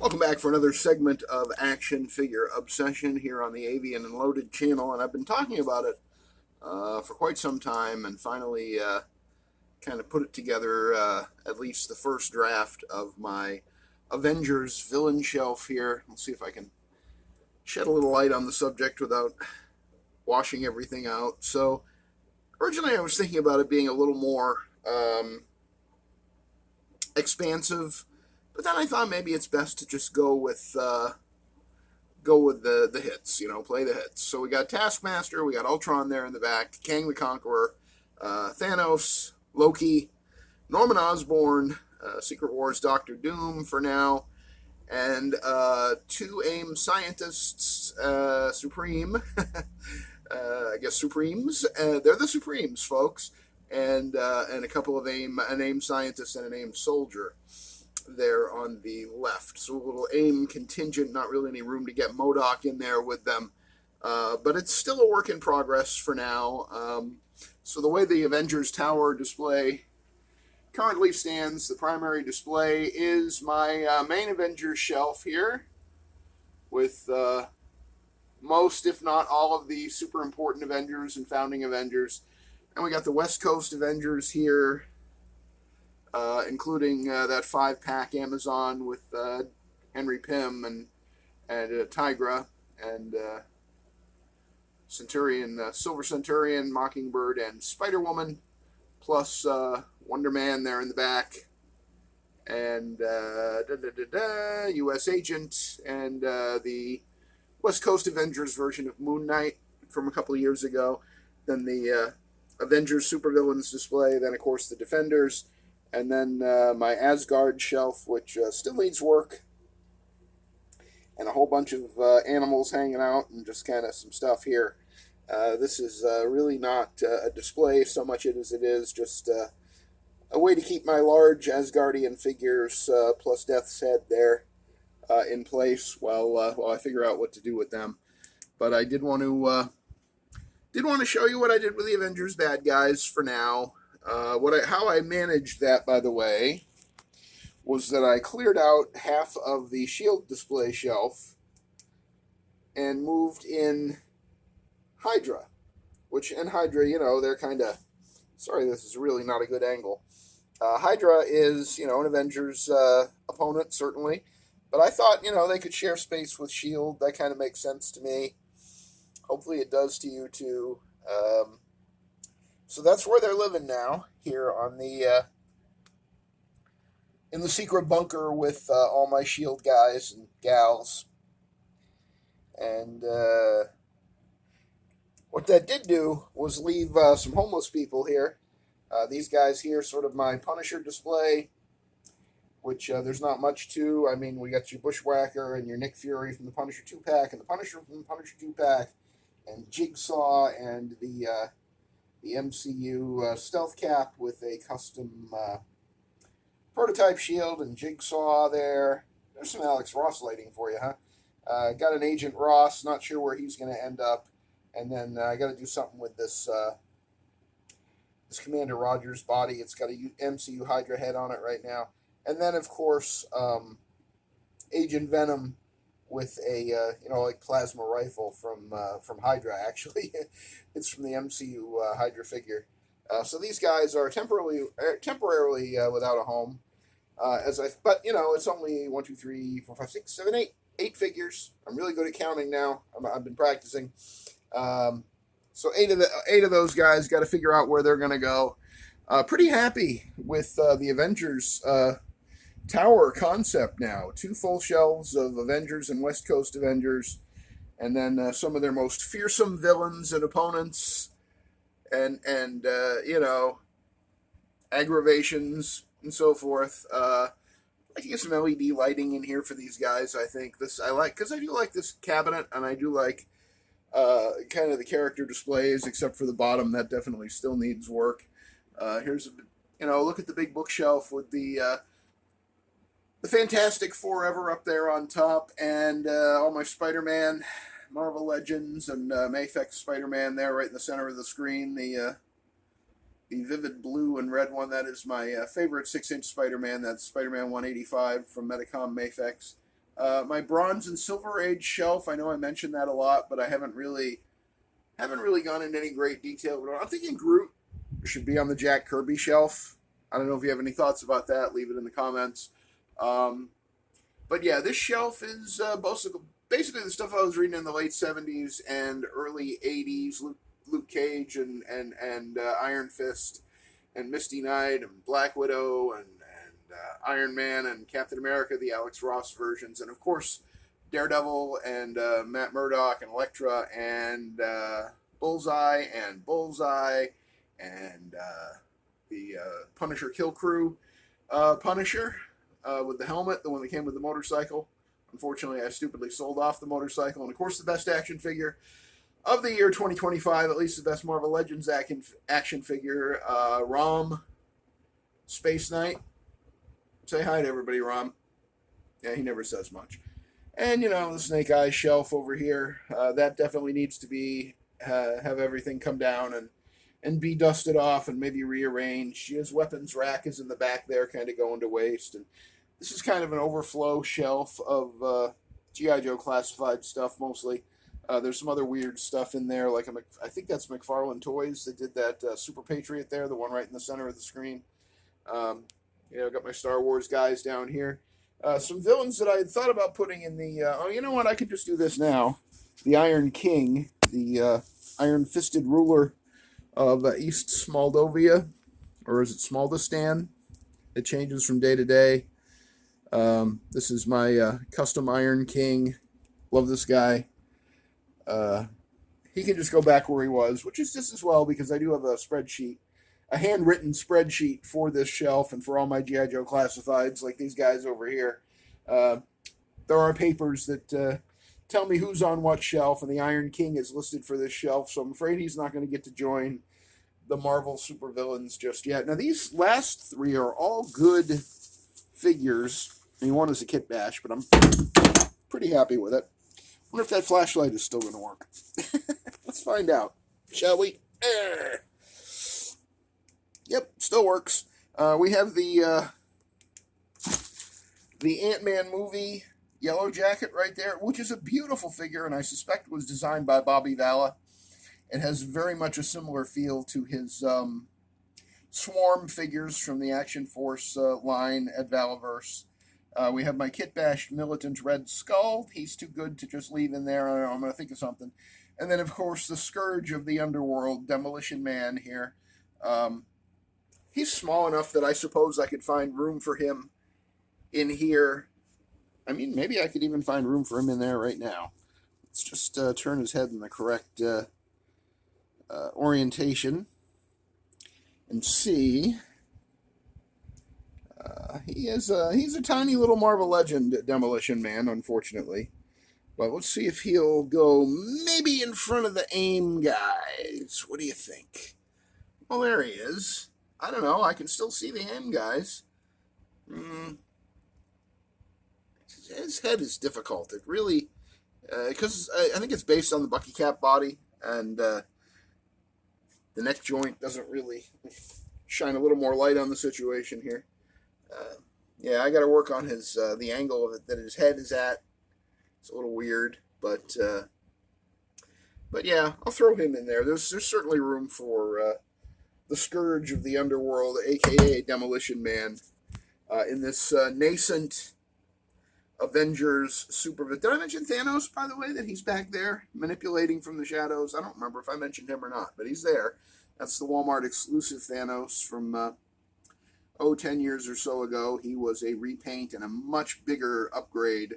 Welcome back for another segment of Action Figure Obsession here on the Avian and Loaded channel, and I've been talking about it for quite some time, and finally kind of put it together, at least the first draft of my Avengers villain shelf here. Let's see if I can shed a little light on the subject without washing everything out. So originally I was thinking about it being a little more expansive, but then I thought maybe it's best to just go with the hits, play the hits. So we got Taskmaster, we got Ultron there in the back, Kang the Conqueror, Thanos, Loki, Norman Osborn, Secret Wars Doctor Doom for now, and two AIM scientists, Supreme, I guess Supremes. They're the Supremes, folks, and a couple of an AIM scientist and an AIM soldier there on the left. So a little AIM contingent, not really any room to get MODOK in there with them. But it's still a work in progress for now. So the way the Avengers Tower display currently stands, the primary display is my main Avengers shelf here with most, if not all, of the super important Avengers and founding Avengers. And we got the West Coast Avengers here, including that 5-pack Amazon with Henry Pym and Tigra and Centurion, Silver Centurion, Mockingbird, and Spider-Woman, plus Wonder Man there in the back, and U.S. Agent, and the West Coast Avengers version of Moon Knight from a couple of years ago. Then the Avengers Supervillains display, then of course the Defenders, and then my Asgard shelf, which still needs work, and a whole bunch of animals hanging out, and just kind of some stuff here. This is really not a display so much as it is just a way to keep my large Asgardian figures plus Death's Head there in place while I figure out what to do with them. But I did want to show you what I did with the Avengers bad guys for now. How I managed that, by the way, was that I cleared out half of the Shield display shelf and moved in Hydra, which in Hydra, they're kind of, sorry, this is really not a good angle. Hydra is, an Avengers opponent, certainly, but I thought, they could share space with Shield. That kind of makes sense to me. Hopefully it does to you too. So that's where they're living now, here on the in the secret bunker with all my Shield guys and gals. And what that did do was leave some homeless people here. These guys here, sort of my Punisher display, which there's not much to. I mean, we got your Bushwhacker and your Nick Fury from the Punisher 2-pack, and the Punisher from the Punisher 2-pack, and Jigsaw, and the MCU Stealth Cap with a custom prototype shield, and Jigsaw there. There's some Alex Ross lighting for you, huh? Got an Agent Ross, not sure where he's going to end up. And then I got to do something with this Commander Rogers body. It's got a MCU Hydra head on it right now. And then, of course, Agent Venom with a like plasma rifle from Hydra. Actually, it's from the MCU Hydra figure. So these guys are temporarily without a home. But it's only 1, 2, 3, 4, 5, 6, 7, 8 figures. I'm really good at counting now. I've been practicing. So eight of those guys, got to figure out where they're going to go. Pretty happy with the Avengers Tower concept now. 2 full shelves of Avengers and West Coast Avengers, and then some of their most fearsome villains and opponents, and aggravations and so forth. I can get some LED lighting in here for these guys. I think I like, because I do like this cabinet, and I do like kind of the character displays, except for the bottom. That definitely still needs work. Here's look at the big bookshelf with the Fantastic Forever up there on top, and all my Spider-Man, Marvel Legends, and Mayfex Spider-Man there right in the center of the screen. The vivid blue and red one, that is my favorite 6-inch Spider-Man. That's Spider-Man 185 from Medicom Mayfex. My Bronze and Silver Age shelf. I know I mentioned that a lot, but I haven't really gone into any great detail. But I'm thinking Groot should be on the Jack Kirby shelf. I don't know if you have any thoughts about that. Leave it in the comments. But yeah, this shelf is basically the stuff I was reading in the late 70s and early 80s. Luke Cage and Iron Fist and Misty Knight and Black Widow and Iron Man and Captain America, the Alex Ross versions, and of course Daredevil and Matt Murdock and Elektra and Bullseye and the Punisher Kill Crew Punisher with the helmet, the one that came with the motorcycle. Unfortunately, I stupidly sold off the motorcycle, and of course the best action figure of the year 2025, at least the best Marvel Legends action figure, Rom Space Knight. Say hi to everybody, Rom. Yeah, he never says much. And, the Snake Eyes shelf over here, that definitely needs to be, have everything come down and be dusted off and maybe rearranged. His weapons rack is in the back there, kind of going to waste. And this is kind of an overflow shelf of G.I. Joe classified stuff, mostly. There's some other weird stuff in there, like I think that's McFarlane Toys. They did that Super Patriot there, the one right in the center of the screen. I've got my Star Wars guys down here. Some villains that I had thought about putting in the... you know what? I could just do this now. The Iron King, the iron-fisted ruler of East Moldovia, or is it Smaldistan? It changes from day to day. This is my custom Iron King. Love this guy. He can just go back where he was, which is just as well because I do have a handwritten spreadsheet for this shelf and for all my G.I. Joe classifieds, like these guys over here. There are papers that tell me who's on what shelf, and the Iron King is listed for this shelf, so I'm afraid he's not going to get to join the Marvel Supervillains just yet. Now, these last three are all good figures. I mean, one is a kit bash, but I'm pretty happy with it. I wonder if that flashlight is still going to work. Let's find out, shall we? Yep, still works. We have the Ant-Man movie Yellow Jacket right there, which is a beautiful figure, and I suspect was designed by Bobby Valla. It has very much a similar feel to his Swarm figures from the Action Force line at Valaverse. We have my Kit Bash Militant Red Skull. He's too good to just leave in there. I don't know, I'm going to think of something. And then, of course, the Scourge of the Underworld, Demolition Man here. He's small enough that I suppose I could find room for him in here. I mean, maybe I could even find room for him in there right now. Let's just turn his head in the correct orientation and see. He's a tiny little Marvel Legend Demolition Man, unfortunately. But let's see if he'll go maybe in front of the AIM guys. What do you think? Well, there he is. I don't know. I can still see the AIM guys. His head is difficult. It really... because I think it's based on the Bucky Cap body, and the neck joint doesn't really shine a little more light on the situation here. Yeah, I got to work on his the angle of it that his head is at. It's a little weird, but yeah, I'll throw him in there. There's certainly room for the Scourge of the Underworld, aka Demolition Man, in this nascent Avengers Supervillains. Did I mention Thanos, by the way, that he's back there manipulating from the shadows? I don't remember if I mentioned him or not, but he's there. That's the Walmart exclusive Thanos from 10 years or so ago. He was a repaint and a much bigger upgrade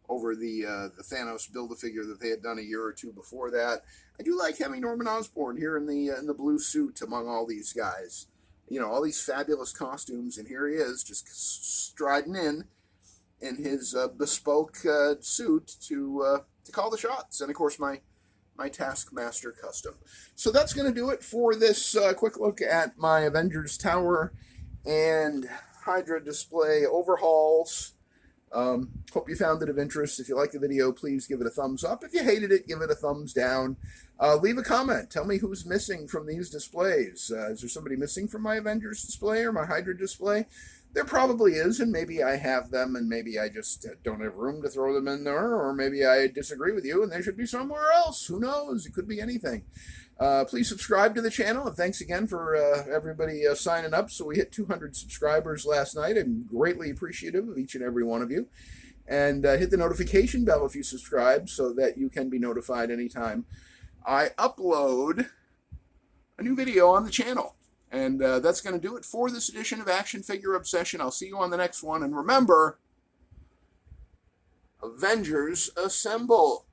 over the Thanos Build-A-Figure that they had done a year or two before that. I do like having Norman Osborn here in the blue suit among all these guys. You know, all these fabulous costumes, and here he is just striding in his bespoke suit to call the shots. And, of course, my Taskmaster custom. So that's going to do it for this quick look at my Avengers Tower and Hydra display overhauls. Hope you found it of interest. If you liked the video, please give it a thumbs up. If you hated it, give it a thumbs down. Leave a comment. Tell me who's missing from these displays. Is there somebody missing from my Avengers display or my Hydra display? There probably is, and maybe I have them, and maybe I just don't have room to throw them in there, or maybe I disagree with you, and they should be somewhere else. Who knows? It could be anything. Please subscribe to the channel, and thanks again for everybody signing up. So we hit 200 subscribers last night. I'm greatly appreciative of each and every one of you. And hit the notification bell if you subscribe so that you can be notified anytime I upload a new video on the channel. And that's going to do it for this edition of Action Figure Obsession. I'll see you on the next one. And remember, Avengers Assemble!